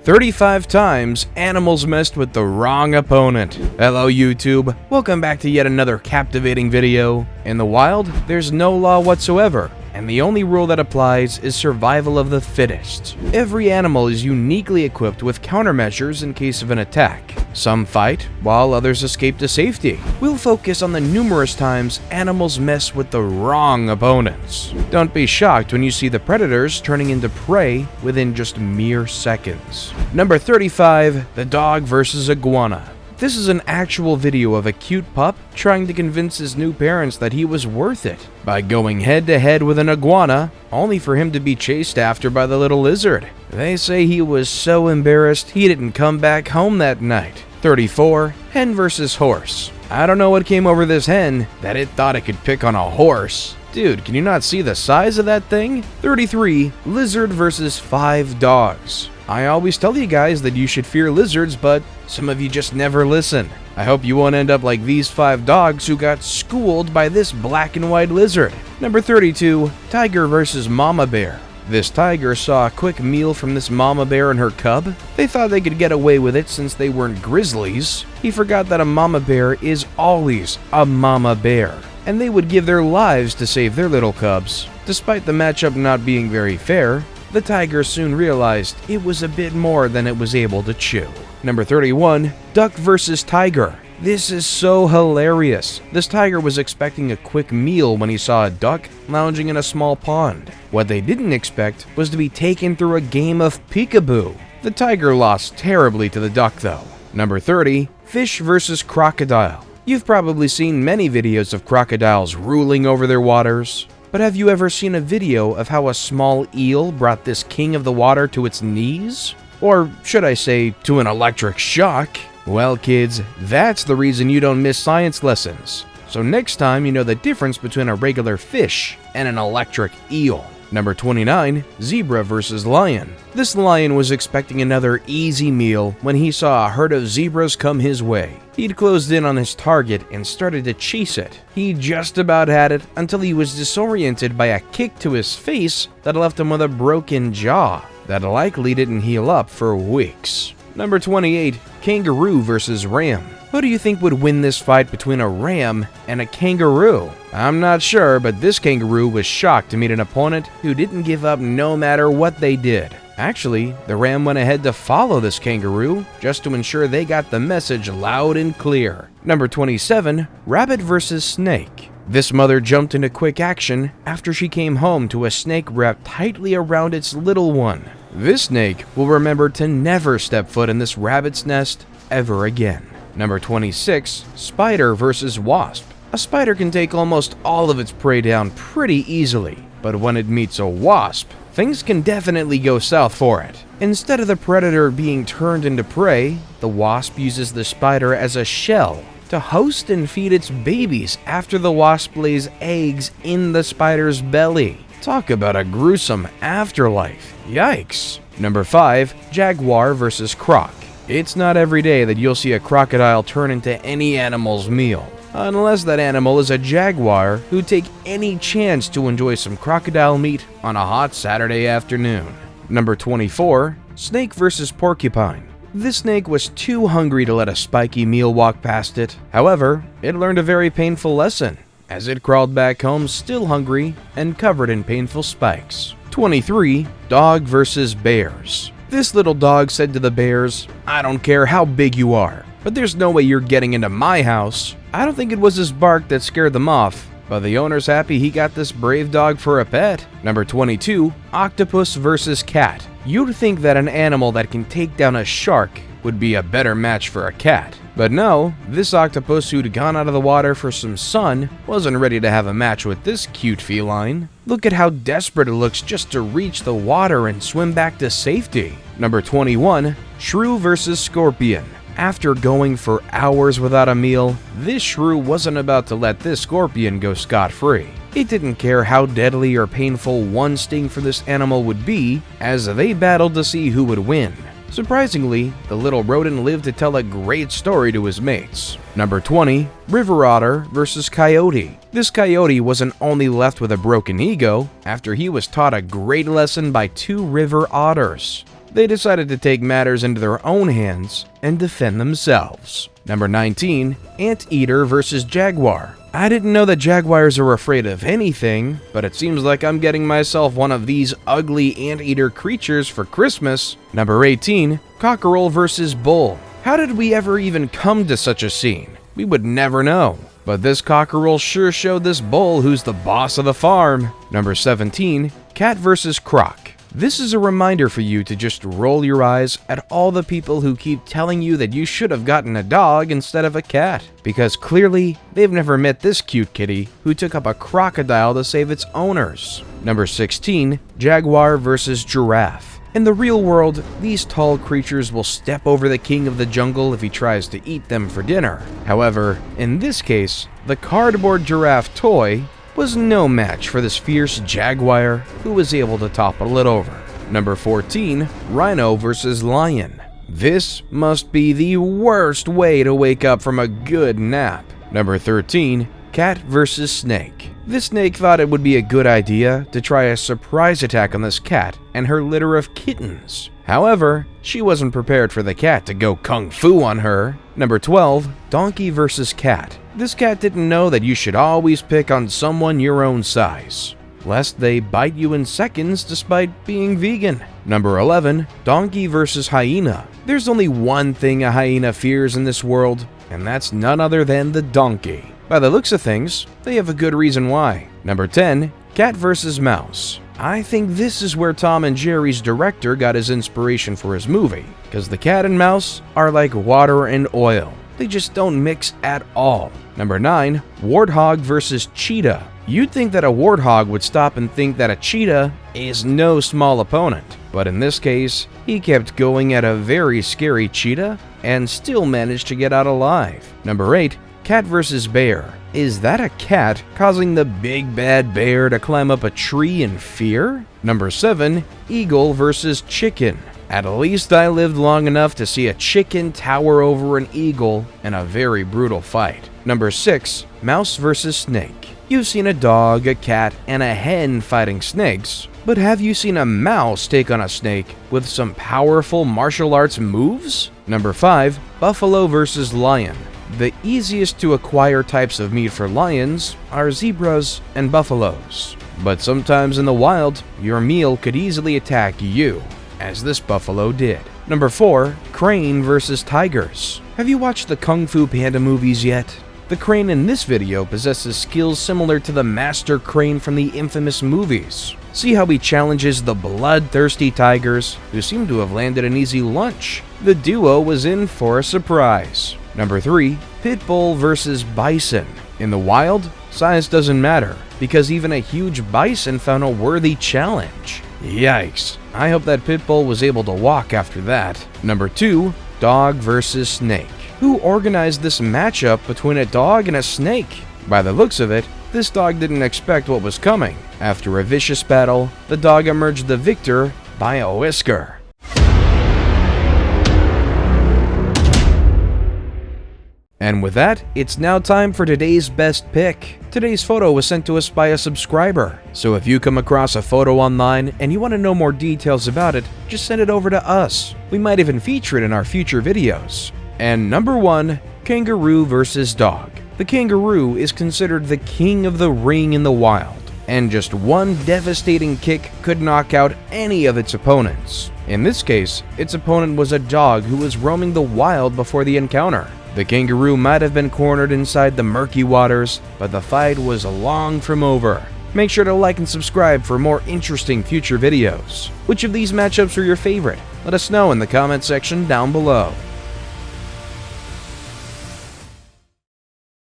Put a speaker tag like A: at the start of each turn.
A: 35 times animals messed with the wrong opponent. Hello YouTube, welcome back to yet another captivating video. In the wild, there's no law whatsoever, and the only rule that applies is survival of the fittest. Every animal is uniquely equipped with countermeasures in case of an attack. Some fight, while others escape to safety. We'll focus on the numerous times animals mess with the wrong opponents. Don't be shocked when you see the predators turning into prey within just mere seconds. Number 35, the dog versus iguana. This is an actual video of a cute pup trying to convince his new parents that he was worth it by going head to head with an iguana, only for him to be chased after by the little lizard. They say he was so embarrassed he didn't come back home that night. 34, hen versus horse. I don't know what came over this hen that it thought it could pick on a horse. Dude, can you not see the size of that thing? 33, lizard versus 5 dogs. I always tell you guys that you should fear lizards, but some of you just never listen. I hope you won't end up like these 5 dogs who got schooled by this black and white lizard. Number 32, tiger versus mama bear. This tiger saw a quick meal from this mama bear and her cub. They thought they could get away with it since they weren't grizzlies. He forgot that a mama bear is always a mama bear, and they would give their lives to save their little cubs. Despite the matchup not being very fair, the tiger soon realized it was a bit more than it was able to chew. Number 31, duck versus tiger. This is so hilarious. This tiger was expecting a quick meal when he saw a duck lounging in a small pond. What they didn't expect was to be taken through a game of peekaboo. The tiger lost terribly to the duck though. Number 30, fish versus crocodile. You've probably seen many videos of crocodiles ruling over their waters. But have you ever seen a video of how a small eel brought this king of the water to its knees? Or should I say, to an electric shock? Well kids, that's the reason you don't miss science lessons. So next time you know the difference between a regular fish and an electric eel. Number 29, zebra versus lion. This lion was expecting another easy meal when he saw a herd of zebras come his way. He'd closed in on his target and started to chase it. He just about had it until he was disoriented by a kick to his face that left him with a broken jaw that likely didn't heal up for weeks. Number 28, kangaroo versus ram. Who do you think would win this fight between a ram and a kangaroo? I'm not sure, but this kangaroo was shocked to meet an opponent who didn't give up no matter what they did. Actually, the ram went ahead to follow this kangaroo just to ensure they got the message loud and clear. Number 27, rabbit versus snake. This mother jumped into quick action after she came home to a snake wrapped tightly around its little one. This snake will remember to never step foot in this rabbit's nest ever again. Number 26, spider versus wasp. A spider can take almost all of its prey down pretty easily, but when it meets a wasp, things can definitely go south for it. Instead of the predator being turned into prey, the wasp uses the spider as a shell to host and feed its babies after the wasp lays eggs in the spider's belly. Talk about a gruesome afterlife. Yikes. Number 5, jaguar versus croc. It's not every day that you'll see a crocodile turn into any animal's meal, unless that animal is a jaguar who'd take any chance to enjoy some crocodile meat on a hot Saturday afternoon. Number 24, snake versus porcupine. This snake was too hungry to let a spiky meal walk past it. However, it learned a very painful lesson, as it crawled back home still hungry and covered in painful spikes. 23, dog versus bears. This little dog said to the bears, "I don't care how big you are, but there's no way you're getting into my house." I don't think it was his bark that scared them off, but the owner's happy he got this brave dog for a pet. Number 22, octopus versus cat. You'd think that an animal that can take down a shark would be a better match for a cat. But no, this octopus who'd gone out of the water for some sun wasn't ready to have a match with this cute feline. Look at how desperate it looks just to reach the water and swim back to safety. Number 21, shrew versus scorpion. After going for hours without a meal, this shrew wasn't about to let this scorpion go scot-free. It didn't care how deadly or painful one sting for this animal would be, as they battled to see who would win. Surprisingly, the little rodent lived to tell a great story to his mates. Number 20, river otter versus coyote. This coyote wasn't only left with a broken ego after he was taught a great lesson by 2 river otters. they decided to take matters into their own hands and defend themselves. Number 19, Anteater versus Jaguar. I didn't know that jaguars are afraid of anything, but it seems like I'm getting myself one of these ugly anteater creatures for Christmas. Number 18, Cockerel versus Bull. How did we ever even come to such a scene? We would never know. But this cockerel sure showed this bull who's the boss of the farm. Number 17, Cat versus Croc. This is a reminder for you to just roll your eyes at all the people who keep telling you that you should have gotten a dog instead of a cat, because clearly they've never met this cute kitty who took up a crocodile to save its owners. Number 16, Jaguar versus Giraffe. In the real world, these tall creatures will step over the king of the jungle if he tries to eat them for dinner. However, in this case, the cardboard giraffe toy was no match for this fierce jaguar who was able to topple it over. Number 14, Rhino versus Lion. This must be the worst way to wake up from a good nap. Number 13, Cat versus Snake. This snake thought it would be a good idea to try a surprise attack on this cat and her litter of kittens. However, she wasn't prepared for the cat to go kung fu on her. Number 12, Donkey versus Cat. This cat didn't know that you should always pick on someone your own size, lest they bite you in seconds despite being vegan. Number 11, Donkey versus Hyena. There's only one thing a hyena fears in this world, and that's none other than the donkey. By the looks of things, they have a good reason why. Number 10, Cat versus Mouse. I think this is where Tom and Jerry's director got his inspiration for his movie, because the cat and mouse are like water and oil. They just don't mix at all. Number 9, Warthog versus Cheetah. You'd think that a warthog would stop and think that a cheetah is no small opponent, but in this case, he kept going at a very scary cheetah and still managed to get out alive. Number 8, Cat versus Bear. Is that a cat causing the big bad bear to climb up a tree in fear? Number 7, Eagle versus Chicken. At least I lived long enough to see a chicken tower over an eagle in a very brutal fight. Number 6, Mouse versus Snake. You've seen a dog, a cat, and a hen fighting snakes, but have you seen a mouse take on a snake with some powerful martial arts moves? Number 5, Buffalo versus Lion. The easiest to acquire types of meat for lions are zebras and buffaloes. But sometimes in the wild, your meal could easily attack you, as this buffalo did. Number 4, Crane versus Tigers. Have you watched the Kung Fu Panda movies yet? The crane in this video possesses skills similar to the master crane from the infamous movies. See how he challenges the bloodthirsty tigers, who seem to have landed an easy lunch. The duo was in for a surprise. Number 3, Pitbull versus Bison. In the wild, size doesn't matter, because even a huge bison found a worthy challenge. Yikes, I hope that Pitbull was able to walk after that. Number 2, Dog versus Snake. Who organized this matchup between a dog and a snake? By the looks of it, this dog didn't expect what was coming. After a vicious battle, the dog emerged the victor by a whisker. And with that, it's now time for today's best pick. Today's photo was sent to us by a subscriber, so if you come across a photo online and you want to know more details about it, just send it over to us. We might even feature it in our future videos. And number 1, Kangaroo versus Dog. The kangaroo is considered the king of the ring in the wild, and just one devastating kick could knock out any of its opponents. In this case, its opponent was a dog who was roaming the wild before the encounter. The kangaroo might have been cornered inside the murky waters, but the fight was long from over. Make sure to like and subscribe for more interesting future videos. Which of these matchups are your favorite? Let us know in the comment section down below.